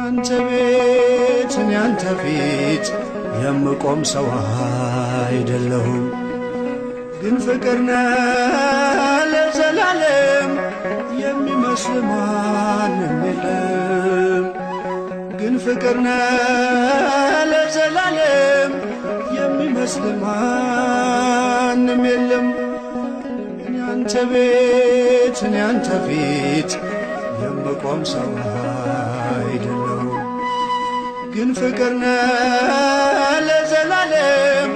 ያንተ ቤት እኔ ያንተ ፊት የምቆም ሰው አይደለሁም፣ ግን ፍቅር ነህ ለዘላለም የሚመስል ማንም የለም። ግን ፍቅር ነህ ለዘላለም የሚመስል ማንም የለም። እኔ ያንተ ቤት እኔ ያንተ ፊት የምቆም ሰው አይደለሁም፣ ግን ፍቅር ነህ ለዘላለም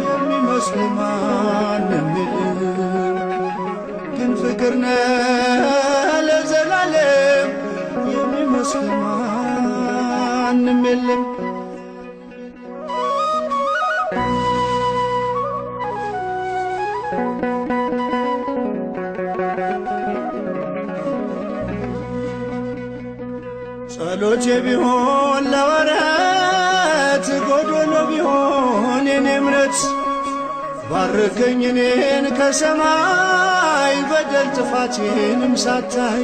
የሚመስል ማንም የለም። ግን ፍቅር ነህ ለዘላለም የሚመስል ማንም የለም። ጸሎቴ ቢሆን ለወረት ጎዶሎ ቢሆን የኔ እምነት ባርከኝ እኔን ከሰማይ በደል ጥፋቴንም ሳታይ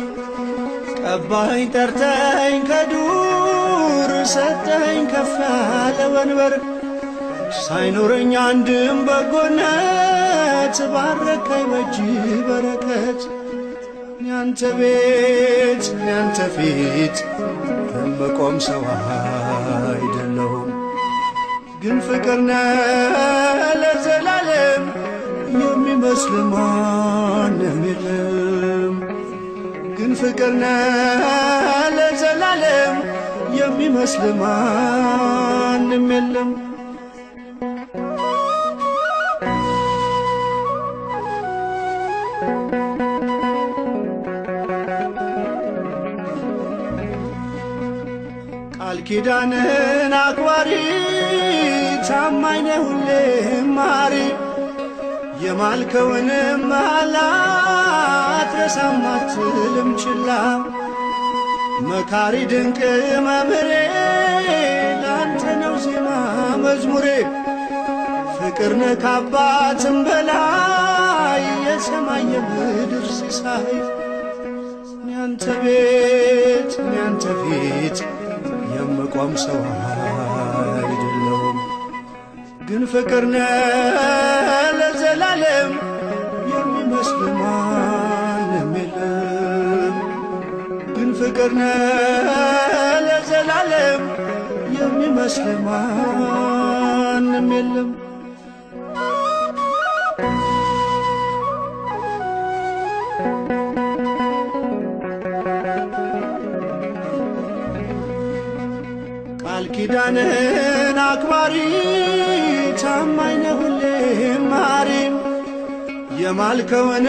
ቀባኸኝ ጠርተኸኝ ከዱር ሰጠኸኝ ከፍ ያለ ወንበር ሳይኖረኝ አንድም በጎነት ባረከኝ በእጅ በረከት። ያንተ ቤት ያንተ ፊት የምቆም ሰው አይደለሁም፣ ግን ፍቅር ነህ ለዘላለም የሚመስል ማንም የለም። ግን ፍቅር ነህ ለዘላለም የሚመስል ማንም የለም። ቃል ኪዳንህን አክባሪ ታማኝ ነህ ሁሌም ማሪ የማልከውንም መሐላ አትረሳም አትልም ችላ። መካሪ ድንቅ መምህሬ ላንተ ነው ዜማ መዝሙሬ። ፍቅር ነህ ከአባትም በላይ የሰማይ የምድር ሲሳይ። ያንተ ቤት ያንተ ፊት የምቆም ሰው አይደለሁም፣ ግን ፍቅር ነህ ለዘላለም የሚመስል ማንም የለም። ግን ፍቅር ነህ ለዘላለም የሚመስል ማንም የለም። ቃል ኪዳንህን አክባሪ ታማኝ ነህ ሁሌም ማሪ የማልከውን